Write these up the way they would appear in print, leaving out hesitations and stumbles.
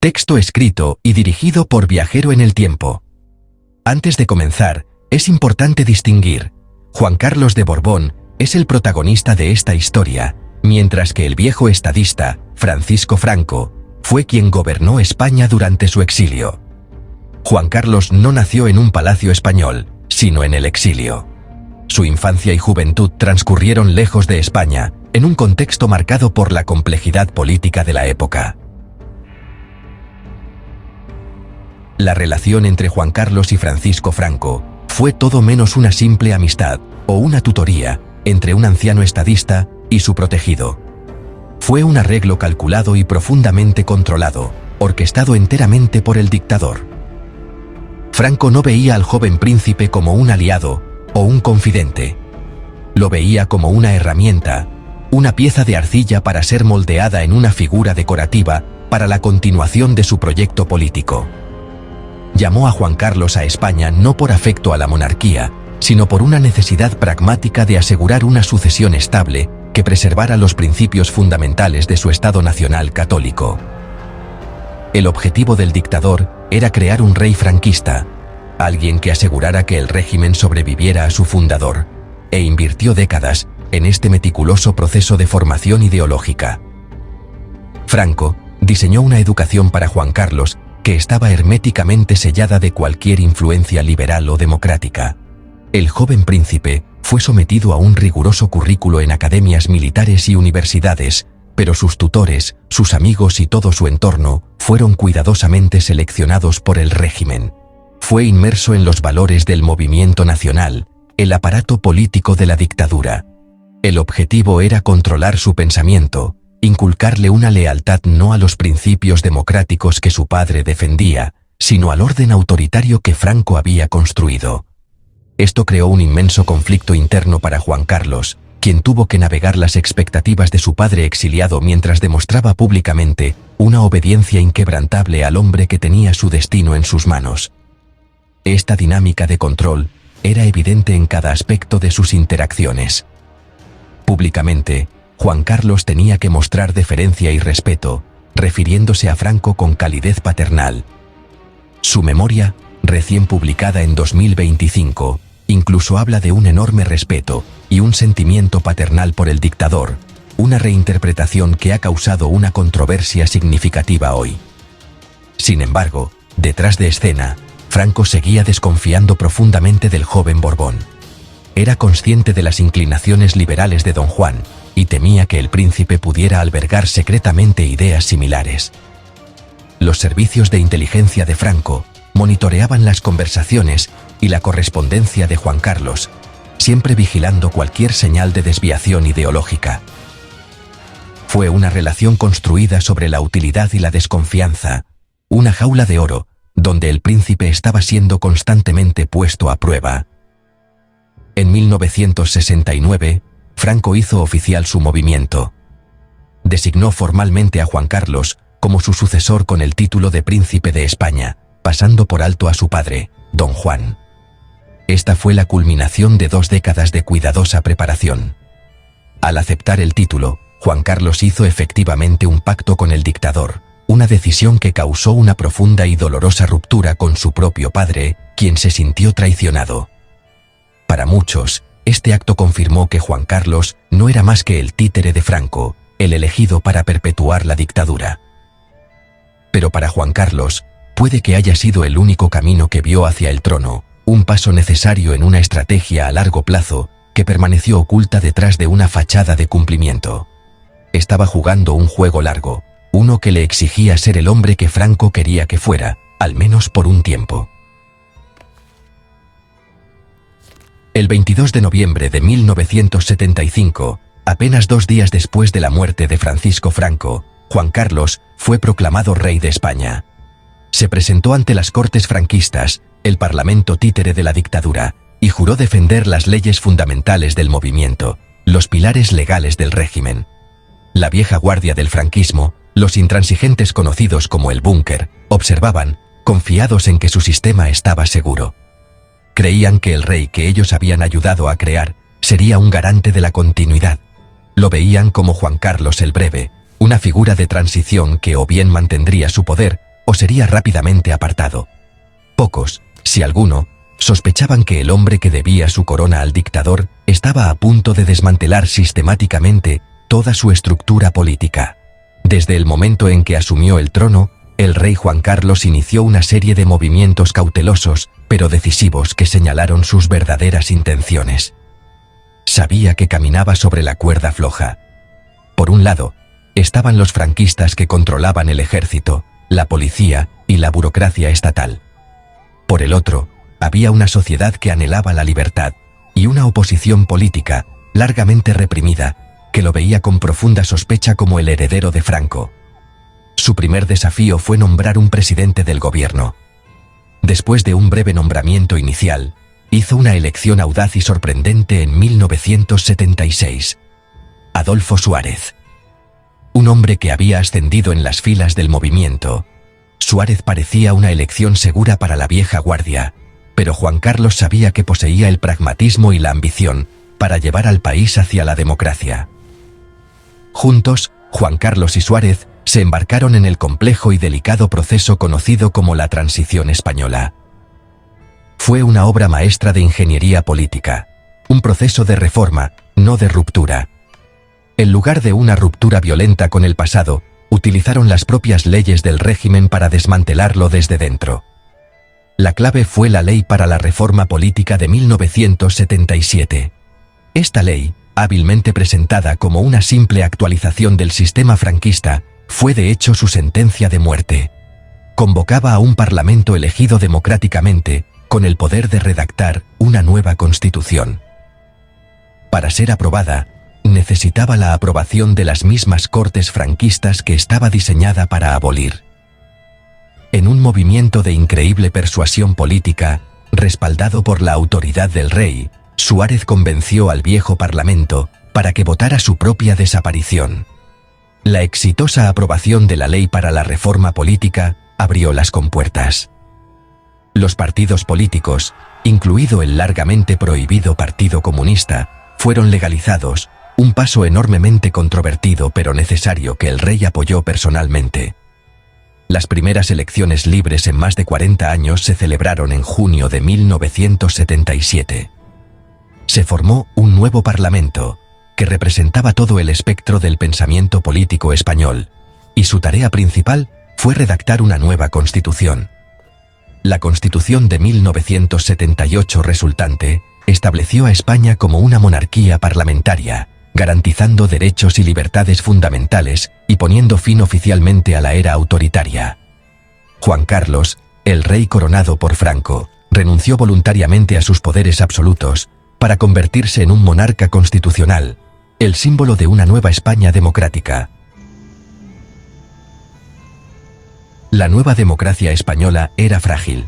Texto escrito y dirigido por Viajero en el Tiempo. Antes de comenzar, es importante distinguir: Juan Carlos de Borbón es el protagonista de esta historia, mientras que el viejo estadista, Francisco Franco, fue quien gobernó España durante su exilio. Juan Carlos no nació en un palacio español, sino en el exilio. Su infancia y juventud transcurrieron lejos de España, en un contexto marcado por la complejidad política de la época. La relación entre Juan Carlos y Francisco Franco fue todo menos una simple amistad o una tutoría entre un anciano estadista y su protegido. Fue un arreglo calculado y profundamente controlado, orquestado enteramente por el dictador. Franco no veía al joven príncipe como un aliado o un confidente. Lo veía como una herramienta, una pieza de arcilla para ser moldeada en una figura decorativa para la continuación de su proyecto político. Llamó a Juan Carlos a España no por afecto a la monarquía, sino por una necesidad pragmática de asegurar una sucesión estable que preservara los principios fundamentales de su Estado nacional católico. El objetivo del dictador era crear un rey franquista, alguien que asegurara que el régimen sobreviviera a su fundador, e invirtió décadas en este meticuloso proceso de formación ideológica. Franco diseñó una educación para Juan Carlos que estaba herméticamente sellada de cualquier influencia liberal o democrática. El joven príncipe fue sometido a un riguroso currículo en academias militares y universidades, pero sus tutores, sus amigos y todo su entorno fueron cuidadosamente seleccionados por el régimen. Fue inmerso en los valores del movimiento nacional, el aparato político de la dictadura. El objetivo era controlar su pensamiento, inculcarle una lealtad no a los principios democráticos que su padre defendía, sino al orden autoritario que Franco había construido. Esto creó un inmenso conflicto interno para Juan Carlos, quien tuvo que navegar las expectativas de su padre exiliado mientras demostraba públicamente una obediencia inquebrantable al hombre que tenía su destino en sus manos. Esta dinámica de control era evidente en cada aspecto de sus interacciones. Públicamente, Juan Carlos tenía que mostrar deferencia y respeto, refiriéndose a Franco con calidez paternal. Su memoria, recién publicada en 2025, incluso habla de un enorme respeto y un sentimiento paternal por el dictador, una reinterpretación que ha causado una controversia significativa hoy. Sin embargo, detrás de escena, Franco seguía desconfiando profundamente del joven Borbón. Era consciente de las inclinaciones liberales de Don Juan y temía que el príncipe pudiera albergar secretamente ideas similares. Los servicios de inteligencia de Franco monitoreaban las conversaciones y la correspondencia de Juan Carlos, siempre vigilando cualquier señal de desviación ideológica. Fue una relación construida sobre la utilidad y la desconfianza, una jaula de oro, donde el príncipe estaba siendo constantemente puesto a prueba. En 1969, Franco hizo oficial su movimiento. Designó formalmente a Juan Carlos como su sucesor con el título de Príncipe de España, pasando por alto a su padre, Don Juan. Esta fue la culminación de 2 décadas de cuidadosa preparación. Al aceptar el título, Juan Carlos hizo efectivamente un pacto con el dictador, una decisión que causó una profunda y dolorosa ruptura con su propio padre, quien se sintió traicionado. Para muchos, este acto confirmó que Juan Carlos no era más que el títere de Franco, el elegido para perpetuar la dictadura. Pero para Juan Carlos, puede que haya sido el único camino que vio hacia el trono, un paso necesario en una estrategia a largo plazo que permaneció oculta detrás de una fachada de cumplimiento. Estaba jugando un juego largo, uno que le exigía ser el hombre que Franco quería que fuera, al menos por un tiempo. El 22 de noviembre de 1975, apenas 2 días después de la muerte de Francisco Franco, Juan Carlos fue proclamado rey de España. Se presentó ante las Cortes franquistas, el parlamento títere de la dictadura, y juró defender las leyes fundamentales del movimiento, los pilares legales del régimen. La vieja guardia del franquismo, los intransigentes conocidos como el búnker, observaban, confiados en que su sistema estaba seguro. Creían que el rey que ellos habían ayudado a crear sería un garante de la continuidad. Lo veían como Juan Carlos el Breve, una figura de transición que o bien mantendría su poder o sería rápidamente apartado. Pocos, si alguno, sospechaban que el hombre que debía su corona al dictador estaba a punto de desmantelar sistemáticamente toda su estructura política. Desde el momento en que asumió el trono, el rey Juan Carlos inició una serie de movimientos cautelosos, pero decisivos, que señalaron sus verdaderas intenciones. Sabía que caminaba sobre la cuerda floja. Por un lado, estaban los franquistas, que controlaban el ejército, la policía y la burocracia estatal. Por el otro, había una sociedad que anhelaba la libertad y una oposición política, largamente reprimida, que lo veía con profunda sospecha como el heredero de Franco. Su primer desafío fue nombrar un presidente del gobierno. Después de un breve nombramiento inicial, hizo una elección audaz y sorprendente en 1976. Adolfo Suárez. Un hombre que había ascendido en las filas del movimiento. Suárez parecía una elección segura para la vieja guardia, pero Juan Carlos sabía que poseía el pragmatismo y la ambición para llevar al país hacia la democracia. Juntos, Juan Carlos y Suárez se embarcaron en el complejo y delicado proceso conocido como la Transición Española. Fue una obra maestra de ingeniería política, un proceso de reforma, no de ruptura. En lugar de una ruptura violenta con el pasado, utilizaron las propias leyes del régimen para desmantelarlo desde dentro. La clave fue la Ley para la Reforma Política de 1977. Esta ley, hábilmente presentada como una simple actualización del sistema franquista, fue de hecho su sentencia de muerte. Convocaba a un parlamento elegido democráticamente, con el poder de redactar una nueva constitución. Para ser aprobada, necesitaba la aprobación de las mismas Cortes franquistas que estaba diseñada para abolir. En un movimiento de increíble persuasión política, respaldado por la autoridad del rey, Suárez convenció al viejo parlamento para que votara su propia desaparición. La exitosa aprobación de la Ley para la Reforma Política abrió las compuertas. Los partidos políticos, incluido el largamente prohibido Partido Comunista, fueron legalizados, un paso enormemente controvertido pero necesario que el rey apoyó personalmente. Las primeras elecciones libres en más de 40 años se celebraron en junio de 1977. Se formó un nuevo parlamento, que representaba todo el espectro del pensamiento político español, y su tarea principal fue redactar una nueva constitución. La Constitución de 1978 resultante estableció a España como una monarquía parlamentaria, garantizando derechos y libertades fundamentales y poniendo fin oficialmente a la era autoritaria. Juan Carlos, el rey coronado por Franco, renunció voluntariamente a sus poderes absolutos para convertirse en un monarca constitucional, el símbolo de una nueva España democrática. La nueva democracia española era frágil.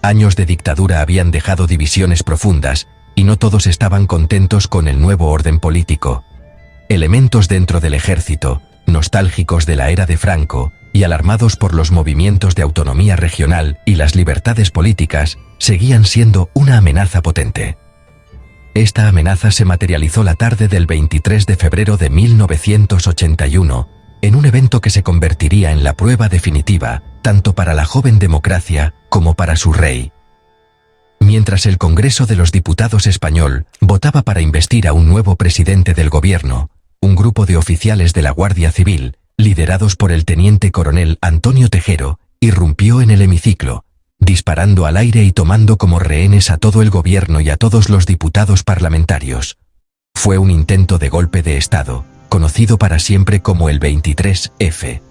Años de dictadura habían dejado divisiones profundas y no todos estaban contentos con el nuevo orden político. Elementos dentro del ejército, nostálgicos de la era de Franco y alarmados por los movimientos de autonomía regional y las libertades políticas, seguían siendo una amenaza potente. Esta amenaza se materializó la tarde del 23 de febrero de 1981, en un evento que se convertiría en la prueba definitiva, tanto para la joven democracia como para su rey. Mientras el Congreso de los Diputados español votaba para investir a un nuevo presidente del gobierno, un grupo de oficiales de la Guardia Civil, liderados por el teniente coronel Antonio Tejero, irrumpió en el hemiciclo, disparando al aire y tomando como rehenes a todo el gobierno y a todos los diputados parlamentarios. Fue un intento de golpe de Estado, conocido para siempre como el 23F.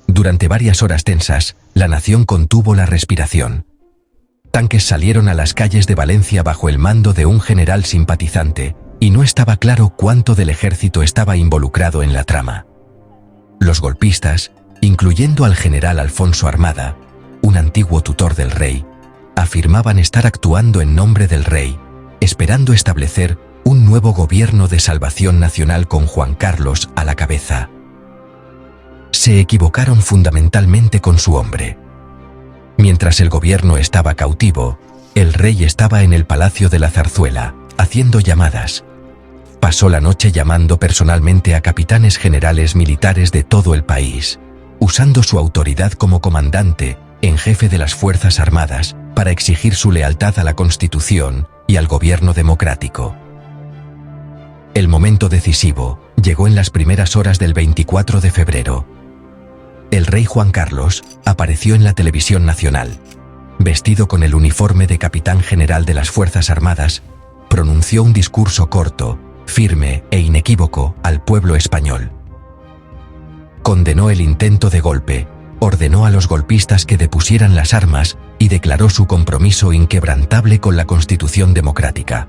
Durante varias horas tensas, la nación contuvo la respiración. Tanques salieron a las calles de Valencia bajo el mando de un general simpatizante, y no estaba claro cuánto del ejército estaba involucrado en la trama. Los golpistas, incluyendo al general Alfonso Armada, un antiguo tutor del rey, afirmaban estar actuando en nombre del rey, esperando establecer un nuevo gobierno de salvación nacional con Juan Carlos a la cabeza. Se equivocaron fundamentalmente con su hombre. Mientras el gobierno estaba cautivo, el rey estaba en el Palacio de la Zarzuela, haciendo llamadas. Pasó la noche llamando personalmente a capitanes generales militares de todo el país. usando su autoridad como comandante en jefe de las Fuerzas Armadas para exigir su lealtad a la Constitución y al gobierno democrático. El momento decisivo llegó en las primeras horas del 24 de febrero. El rey Juan Carlos apareció en la televisión nacional. Vestido con el uniforme de capitán general de las Fuerzas Armadas, pronunció un discurso corto, firme e inequívoco al pueblo español. Condenó el intento de golpe, ordenó a los golpistas que depusieran las armas y declaró su compromiso inquebrantable con la Constitución democrática.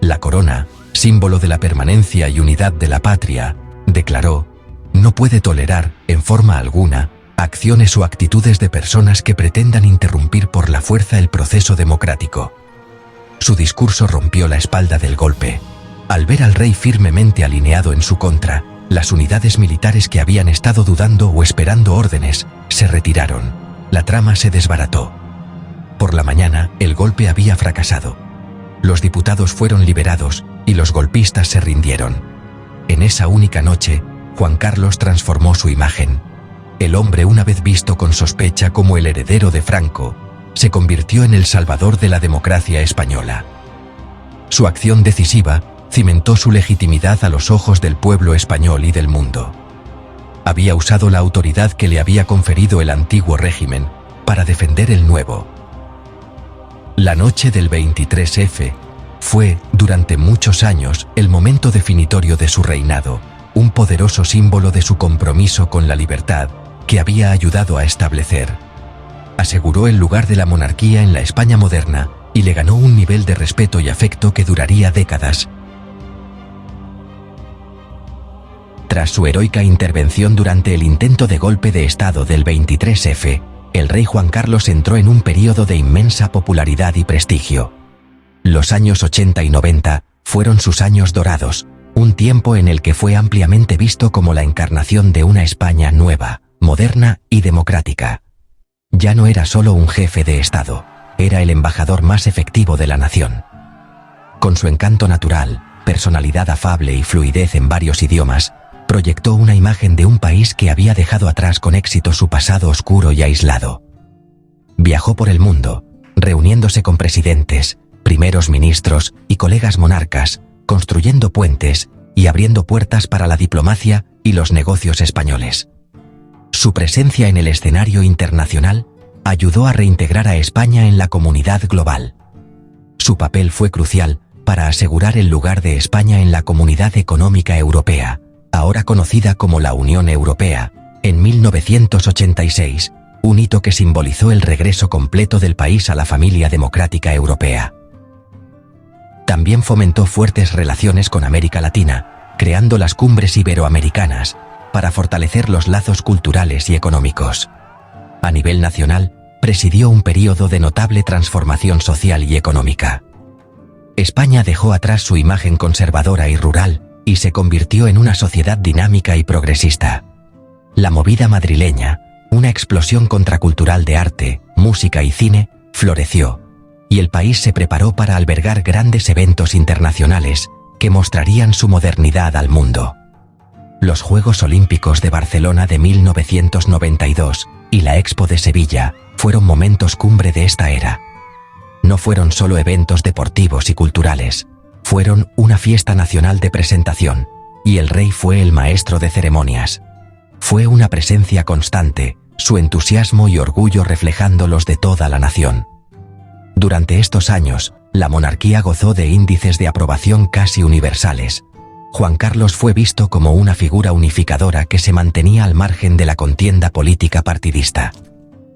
La corona, símbolo de la permanencia y unidad de la patria, declaró, no puede tolerar, en forma alguna, acciones o actitudes de personas que pretendan interrumpir por la fuerza el proceso democrático. Su discurso rompió la espalda del golpe. Al ver al rey firmemente alineado en su contra, las unidades militares que habían estado dudando o esperando órdenes, se retiraron. La trama se desbarató. Por la mañana, el golpe había fracasado. Los diputados fueron liberados y los golpistas se rindieron. En esa única noche, Juan Carlos transformó su imagen. El hombre, una vez visto con sospecha como el heredero de Franco, se convirtió en el salvador de la democracia española. Su acción decisiva cimentó su legitimidad a los ojos del pueblo español y del mundo. Había usado la autoridad que le había conferido el antiguo régimen para defender el nuevo. La noche del 23F fue, durante muchos años, el momento definitorio de su reinado, un poderoso símbolo de su compromiso con la libertad que había ayudado a establecer. Aseguró el lugar de la monarquía en la España moderna y le ganó un nivel de respeto y afecto que duraría décadas. Tras su heroica intervención durante el intento de golpe de Estado del 23F, el rey Juan Carlos entró en un período de inmensa popularidad y prestigio. Los años 80 y 90 fueron sus años dorados, un tiempo en el que fue ampliamente visto como la encarnación de una España nueva, moderna y democrática. Ya no era solo un jefe de Estado, era el embajador más efectivo de la nación. Con su encanto natural, personalidad afable y fluidez en varios idiomas, proyectó una imagen de un país que había dejado atrás con éxito su pasado oscuro y aislado. Viajó por el mundo, reuniéndose con presidentes, primeros ministros y colegas monarcas, construyendo puentes y abriendo puertas para la diplomacia y los negocios españoles. Su presencia en el escenario internacional ayudó a reintegrar a España en la comunidad global. Su papel fue crucial para asegurar el lugar de España en la Comunidad Económica Europea, ahora conocida como la Unión Europea, en 1986, un hito que simbolizó el regreso completo del país a la familia democrática europea. También fomentó fuertes relaciones con América Latina, creando las cumbres iberoamericanas, para fortalecer los lazos culturales y económicos. A nivel nacional, presidió un período de notable transformación social y económica. España dejó atrás su imagen conservadora y rural, y se convirtió en una sociedad dinámica y progresista. La movida madrileña, una explosión contracultural de arte, música y cine, floreció, y el país se preparó para albergar grandes eventos internacionales que mostrarían su modernidad al mundo. Los Juegos Olímpicos de Barcelona de 1992 y la Expo de Sevilla fueron momentos cumbre de esta era. No fueron solo eventos deportivos y culturales, fueron una fiesta nacional de presentación, y el rey fue el maestro de ceremonias. Fue una presencia constante, su entusiasmo y orgullo reflejando los de toda la nación. Durante estos años, la monarquía gozó de índices de aprobación casi universales. Juan Carlos fue visto como una figura unificadora que se mantenía al margen de la contienda política partidista.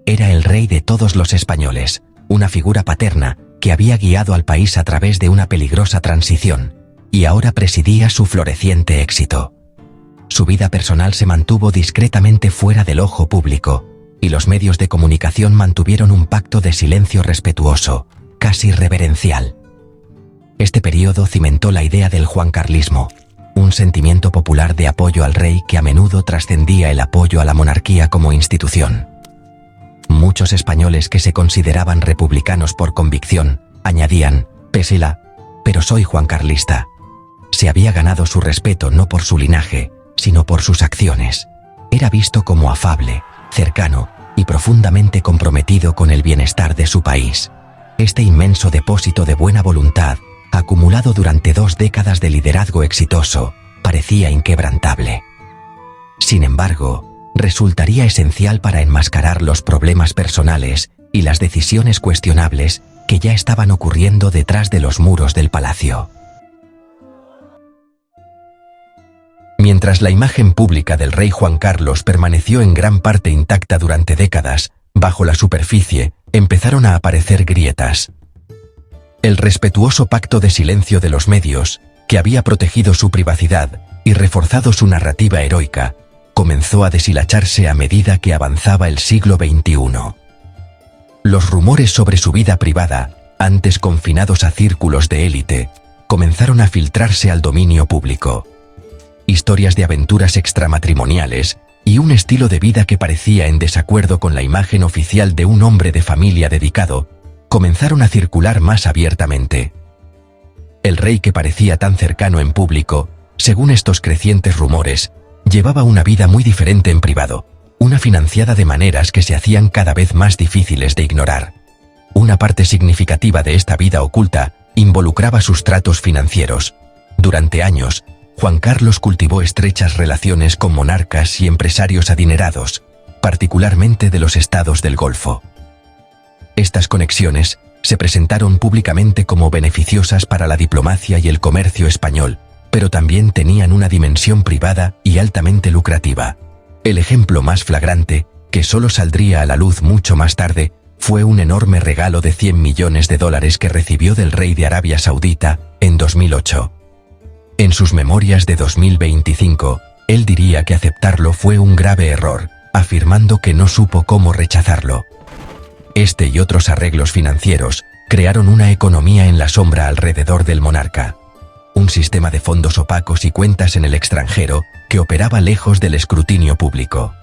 Era el rey de todos los españoles, una figura paterna que había guiado al país a través de una peligrosa transición, y ahora presidía su floreciente éxito. Su vida personal se mantuvo discretamente fuera del ojo público, y los medios de comunicación mantuvieron un pacto de silencio respetuoso, casi reverencial. Este período cimentó la idea del juancarlismo, un sentimiento popular de apoyo al rey que a menudo trascendía el apoyo a la monarquía como institución. Muchos españoles que se consideraban republicanos por convicción, añadían, pero soy juancarlista. Se había ganado su respeto no por su linaje, sino por sus acciones. Era visto como afable, cercano y profundamente comprometido con el bienestar de su país. Este inmenso depósito de buena voluntad, acumulado durante 2 décadas de liderazgo exitoso, parecía inquebrantable. Sin embargo, resultaría esencial para enmascarar los problemas personales y las decisiones cuestionables que ya estaban ocurriendo detrás de los muros del palacio. Mientras la imagen pública del rey Juan Carlos permaneció en gran parte intacta durante décadas, bajo la superficie empezaron a aparecer grietas. El respetuoso pacto de silencio de los medios, que había protegido su privacidad y reforzado su narrativa heroica, comenzó a deshilacharse a medida que avanzaba el siglo XXI. Los rumores sobre su vida privada, antes confinados a círculos de élite, comenzaron a filtrarse al dominio público. Historias de aventuras extramatrimoniales y un estilo de vida que parecía en desacuerdo con la imagen oficial de un hombre de familia dedicado, comenzaron a circular más abiertamente. El rey, que parecía tan cercano en público, según estos crecientes rumores, llevaba una vida muy diferente en privado, una financiada de maneras que se hacían cada vez más difíciles de ignorar. Una parte significativa de esta vida oculta involucraba sus tratos financieros. Durante años, Juan Carlos cultivó estrechas relaciones con monarcas y empresarios adinerados, particularmente de los estados del Golfo. Estas conexiones se presentaron públicamente como beneficiosas para la diplomacia y el comercio español, pero también tenían una dimensión privada y altamente lucrativa. El ejemplo más flagrante, que solo saldría a la luz mucho más tarde, fue un enorme regalo de $100 millones que recibió del rey de Arabia Saudita en 2008. En sus memorias de 2025, él diría que aceptarlo fue un grave error, afirmando que no supo cómo rechazarlo. Este y otros arreglos financieros crearon una economía en la sombra alrededor del monarca. Un sistema de fondos opacos y cuentas en el extranjero que operaba lejos del escrutinio público.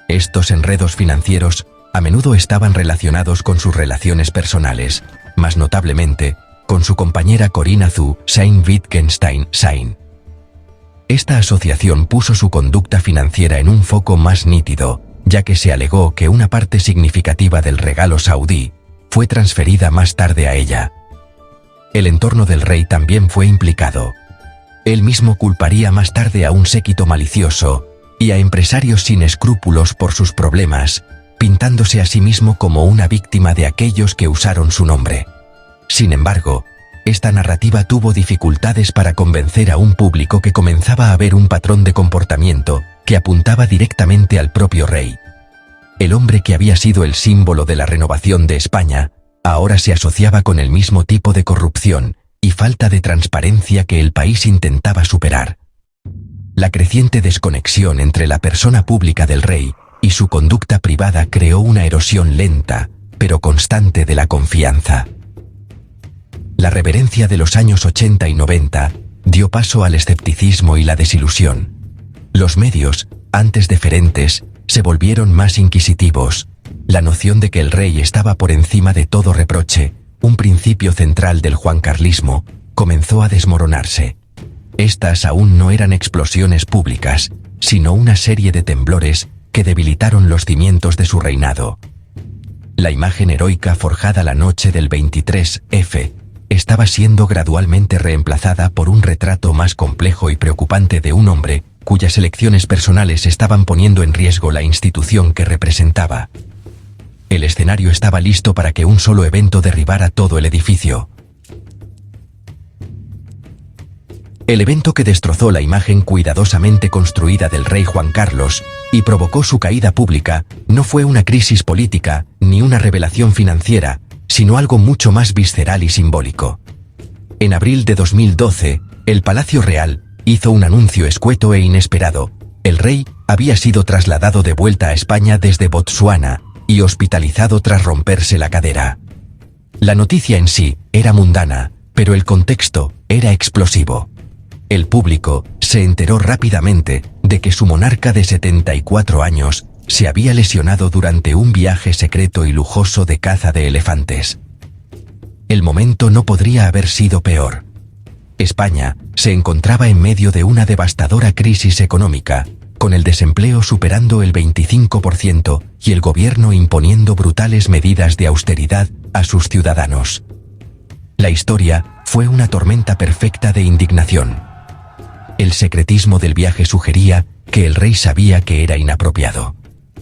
Estos enredos financieros a menudo estaban relacionados con sus relaciones personales, más notablemente con su compañera Corinna zu Sayn-Wittgenstein-Sayn. Esta asociación puso su conducta financiera en un foco más nítido, ya que se alegó que una parte significativa del regalo saudí fue transferida más tarde a ella. El entorno del rey también fue implicado. Él mismo culparía más tarde a un séquito malicioso y a empresarios sin escrúpulos por sus problemas, pintándose a sí mismo como una víctima de aquellos que usaron su nombre. Sin embargo, esta narrativa tuvo dificultades para convencer a un público que comenzaba a ver un patrón de comportamiento que apuntaba directamente al propio rey. El hombre que había sido el símbolo de la renovación de España, ahora se asociaba con el mismo tipo de corrupción y falta de transparencia que el país intentaba superar. La creciente desconexión entre la persona pública del rey y su conducta privada creó una erosión lenta, pero constante de la confianza. La reverencia de los años 80 y 90 dio paso al escepticismo y la desilusión. Los medios, antes deferentes, se volvieron más inquisitivos. La noción de que el rey estaba por encima de todo reproche, un principio central del juancarlismo, comenzó a desmoronarse. Estas aún no eran explosiones públicas, sino una serie de temblores que debilitaron los cimientos de su reinado. La imagen heroica forjada la noche del 23F estaba siendo gradualmente reemplazada por un retrato más complejo y preocupante de un hombre cuyas elecciones personales estaban poniendo en riesgo la institución que representaba. El escenario estaba listo para que un solo evento derribara todo el edificio. El evento que destrozó la imagen cuidadosamente construida del rey Juan Carlos y provocó su caída pública no fue una crisis política ni una revelación financiera, sino algo mucho más visceral y simbólico. En abril de 2012, el Palacio Real hizo un anuncio escueto e inesperado. El rey había sido trasladado de vuelta a España desde Botsuana y hospitalizado tras romperse la cadera. La noticia en sí era mundana, pero el contexto era explosivo. El público se enteró rápidamente de que su monarca de 74 años se había lesionado durante un viaje secreto y lujoso de caza de elefantes. El momento no podría haber sido peor. España se encontraba en medio de una devastadora crisis económica, con el desempleo superando el 25% y el gobierno imponiendo brutales medidas de austeridad a sus ciudadanos. La historia fue una tormenta perfecta de indignación. El secretismo del viaje sugería que el rey sabía que era inapropiado.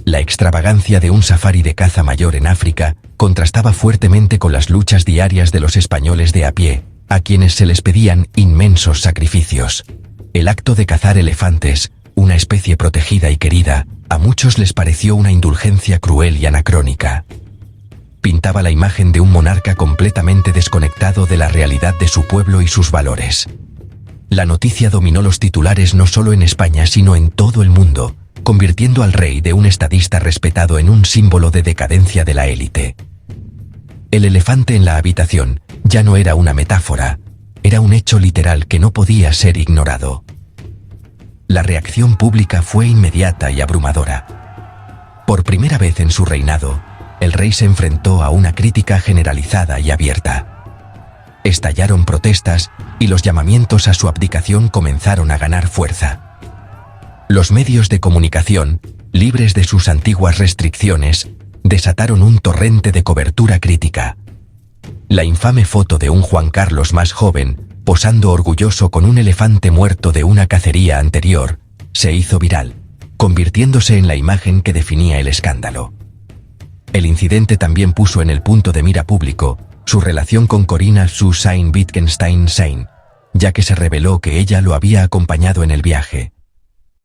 La extravagancia de un safari de caza mayor en África contrastaba fuertemente con las luchas diarias de los españoles de a pie, a quienes se les pedían inmensos sacrificios. El acto de cazar elefantes, una especie protegida y querida, a muchos les pareció una indulgencia cruel y anacrónica. Pintaba la imagen de un monarca completamente desconectado de la realidad de su pueblo y sus valores. La noticia dominó los titulares no solo en España sino en todo el mundo, convirtiendo al rey de un estadista respetado en un símbolo de decadencia de la élite. El elefante en la habitación ya no era una metáfora, era un hecho literal que no podía ser ignorado. La reacción pública fue inmediata y abrumadora. Por primera vez en su reinado, el rey se enfrentó a una crítica generalizada y abierta. Estallaron protestas y los llamamientos a su abdicación comenzaron a ganar fuerza. Los medios de comunicación, libres de sus antiguas restricciones, desataron un torrente de cobertura crítica. La infame foto de un Juan Carlos más joven, posando orgulloso con un elefante muerto de una cacería anterior, se hizo viral, convirtiéndose en la imagen que definía el escándalo. El incidente también puso en el punto de mira público su relación con Corinna Susanne Wittgenstein-Sein, ya que se reveló que ella lo había acompañado en el viaje.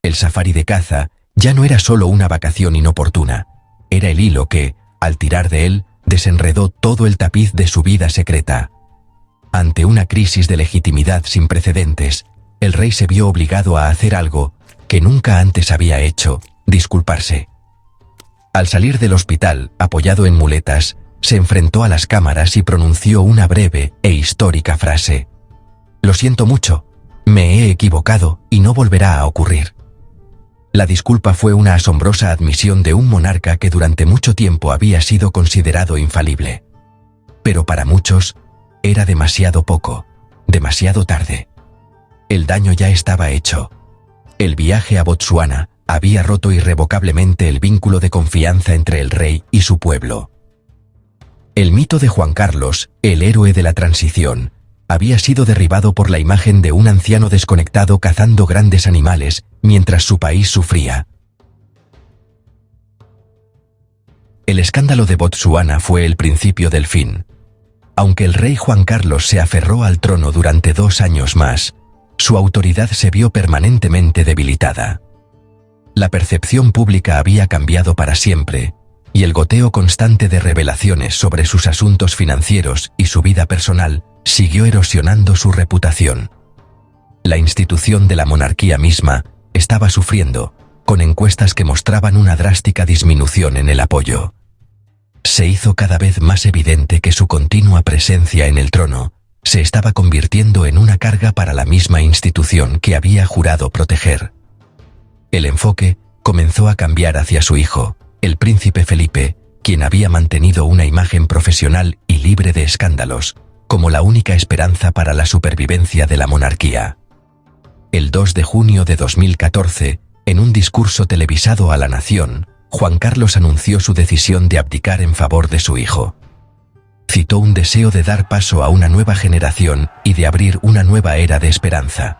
El safari de caza ya no era solo una vacación inoportuna, era el hilo que, al tirar de él, desenredó todo el tapiz de su vida secreta. Ante una crisis de legitimidad sin precedentes, el rey se vio obligado a hacer algo que nunca antes había hecho: disculparse. Al salir del hospital, apoyado en muletas, se enfrentó a las cámaras y pronunció una breve e histórica frase: «Lo siento mucho, me he equivocado y no volverá a ocurrir». La disculpa fue una asombrosa admisión de un monarca que durante mucho tiempo había sido considerado infalible. Pero para muchos, era demasiado poco, demasiado tarde. El daño ya estaba hecho. El viaje a Botsuana había roto irrevocablemente el vínculo de confianza entre el rey y su pueblo. El mito de Juan Carlos, el héroe de la transición, había sido derribado por la imagen de un anciano desconectado cazando grandes animales mientras su país sufría. El escándalo de Botsuana fue el principio del fin. Aunque el rey Juan Carlos se aferró al trono durante 2 años más, su autoridad se vio permanentemente debilitada. La percepción pública había cambiado para siempre, y el goteo constante de revelaciones sobre sus asuntos financieros y su vida personal siguió erosionando su reputación. La institución de la monarquía misma estaba sufriendo, con encuestas que mostraban una drástica disminución en el apoyo. Se hizo cada vez más evidente que su continua presencia en el trono se estaba convirtiendo en una carga para la misma institución que había jurado proteger. El enfoque comenzó a cambiar hacia su hijo, el príncipe Felipe, quien había mantenido una imagen profesional y libre de escándalos, como la única esperanza para la supervivencia de la monarquía. El 2 de junio de 2014, en un discurso televisado a la nación, Juan Carlos anunció su decisión de abdicar en favor de su hijo. Citó un deseo de dar paso a una nueva generación y de abrir una nueva era de esperanza.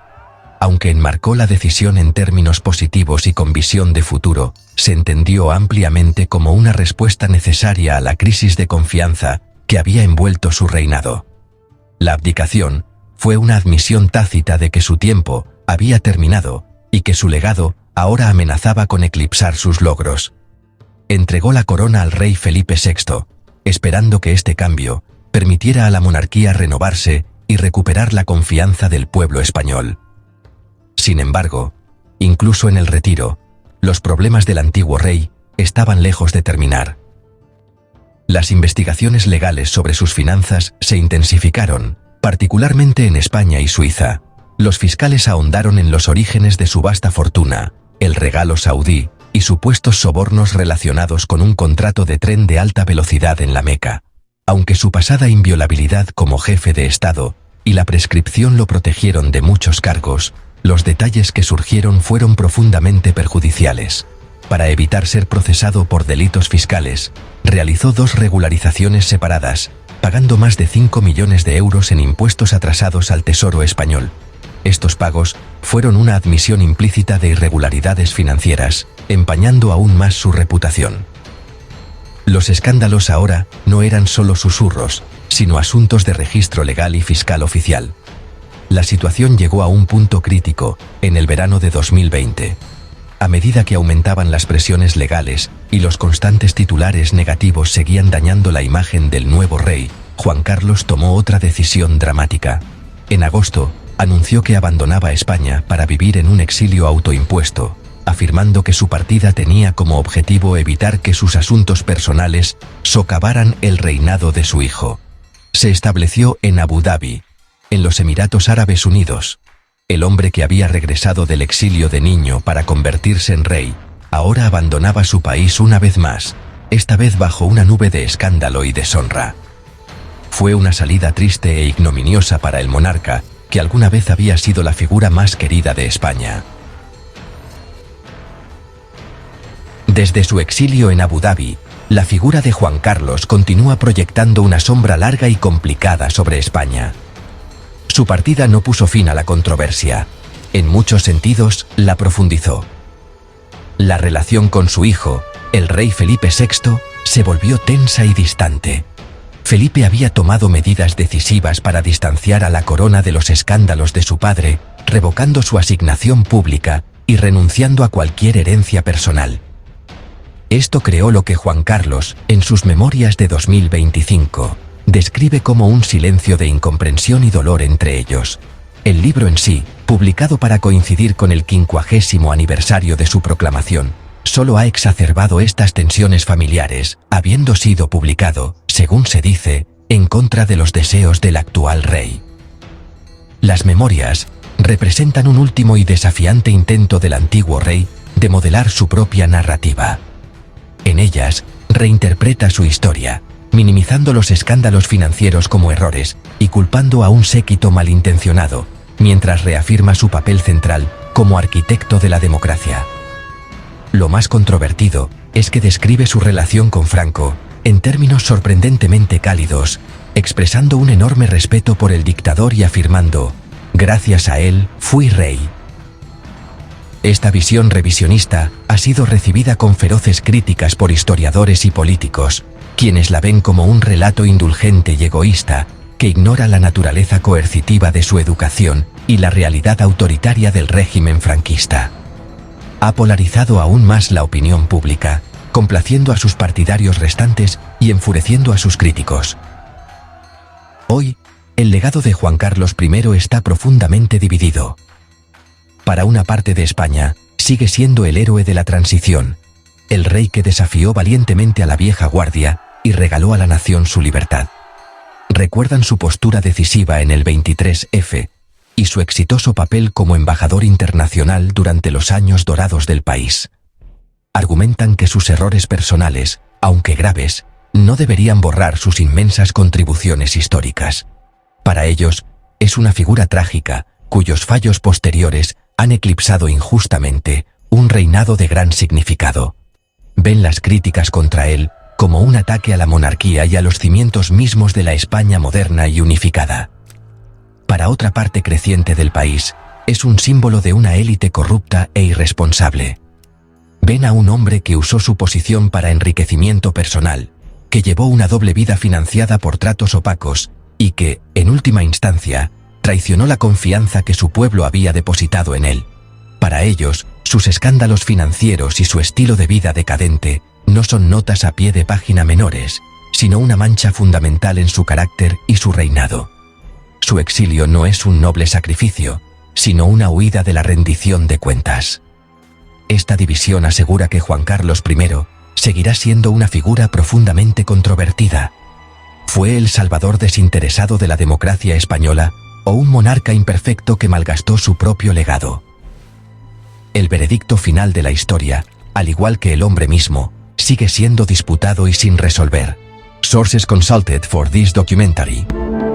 Aunque enmarcó la decisión en términos positivos y con visión de futuro, se entendió ampliamente como una respuesta necesaria a la crisis de confianza que había envuelto su reinado. La abdicación fue una admisión tácita de que su tiempo había terminado y que su legado ahora amenazaba con eclipsar sus logros. Entregó la corona al rey Felipe VI, esperando que este cambio permitiera a la monarquía renovarse y recuperar la confianza del pueblo español. Sin embargo, incluso en el retiro, los problemas del antiguo rey estaban lejos de terminar. Las investigaciones legales sobre sus finanzas se intensificaron, particularmente en España y Suiza. Los fiscales ahondaron en los orígenes de su vasta fortuna, el regalo saudí y supuestos sobornos relacionados con un contrato de tren de alta velocidad en la Meca. Aunque su pasada inviolabilidad como jefe de Estado y la prescripción lo protegieron de muchos cargos, Los detalles que surgieron fueron profundamente perjudiciales. Para evitar ser procesado por delitos fiscales, realizó 2 regularizaciones separadas, pagando más de 5 millones de euros en impuestos atrasados al Tesoro español. Estos pagos fueron una admisión implícita de irregularidades financieras, empañando aún más su reputación. Los escándalos ahora no eran solo susurros, sino asuntos de registro legal y fiscal oficial. La situación llegó a un punto crítico en el verano de 2020. A medida que aumentaban las presiones legales y los constantes titulares negativos seguían dañando la imagen del nuevo rey, Juan Carlos tomó otra decisión dramática. En agosto, anunció que abandonaba España para vivir en un exilio autoimpuesto, afirmando que su partida tenía como objetivo evitar que sus asuntos personales socavaran el reinado de su hijo. Se estableció en Abu Dhabi, en los Emiratos Árabes Unidos. El hombre que había regresado del exilio de niño para convertirse en rey, ahora abandonaba su país una vez más, esta vez bajo una nube de escándalo y deshonra. Fue una salida triste e ignominiosa para el monarca, que alguna vez había sido la figura más querida de España. Desde su exilio en Abu Dhabi, la figura de Juan Carlos continúa proyectando una sombra larga y complicada sobre España. Su partida no puso fin a la controversia. En muchos sentidos, la profundizó. La relación con su hijo, el rey Felipe VI, se volvió tensa y distante. Felipe había tomado medidas decisivas para distanciar a la corona de los escándalos de su padre, revocando su asignación pública y renunciando a cualquier herencia personal. Esto creó lo que Juan Carlos, en sus memorias de 2025, describe como un silencio de incomprensión y dolor entre ellos. El libro en sí, publicado para coincidir con el 50º aniversario de su proclamación, solo ha exacerbado estas tensiones familiares, habiendo sido publicado, según se dice, en contra de los deseos del actual rey. Las memorias representan un último y desafiante intento del antiguo rey de modelar su propia narrativa. En ellas, reinterpreta su historia, minimizando los escándalos financieros como errores y culpando a un séquito malintencionado, mientras reafirma su papel central como arquitecto de la democracia. Lo más controvertido es que describe su relación con Franco en términos sorprendentemente cálidos, expresando un enorme respeto por el dictador y afirmando: «Gracias a él, fui rey». Esta visión revisionista ha sido recibida con feroces críticas por historiadores y políticos, quienes la ven como un relato indulgente y egoísta, que ignora la naturaleza coercitiva de su educación y la realidad autoritaria del régimen franquista. Ha polarizado aún más la opinión pública, complaciendo a sus partidarios restantes y enfureciendo a sus críticos. Hoy, el legado de Juan Carlos I está profundamente dividido. Para una parte de España, sigue siendo el héroe de la transición, el rey que desafió valientemente a la vieja guardia y regaló a la nación su libertad. Recuerdan su postura decisiva en el 23F y su exitoso papel como embajador internacional durante los años dorados del país. Argumentan que sus errores personales, aunque graves, no deberían borrar sus inmensas contribuciones históricas. Para ellos, es una figura trágica, cuyos fallos posteriores han eclipsado injustamente un reinado de gran significado. Ven las críticas contra él como un ataque a la monarquía y a los cimientos mismos de la España moderna y unificada. Para otra parte creciente del país, es un símbolo de una élite corrupta e irresponsable. Ven a un hombre que usó su posición para enriquecimiento personal, que llevó una doble vida financiada por tratos opacos y que, en última instancia, traicionó la confianza que su pueblo había depositado en él. Para ellos, sus escándalos financieros y su estilo de vida decadente no son notas a pie de página menores, sino una mancha fundamental en su carácter y su reinado. Su exilio no es un noble sacrificio, sino una huida de la rendición de cuentas. Esta división asegura que Juan Carlos I seguirá siendo una figura profundamente controvertida. ¿Fue el salvador desinteresado de la democracia española o un monarca imperfecto que malgastó su propio legado? El veredicto final de la historia, al igual que el hombre mismo, sigue siendo disputado y sin resolver. Sources consulted for this documentary.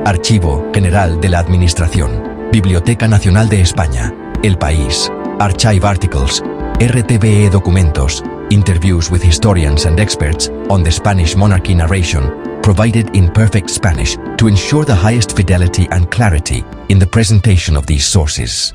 Archivo General de la Administración. Biblioteca Nacional de España. El País, archive articles, RTVE documentos, interviews with historians and experts on the Spanish monarchy narration, provided in perfect Spanish to ensure the highest fidelity and clarity in the presentation of these sources.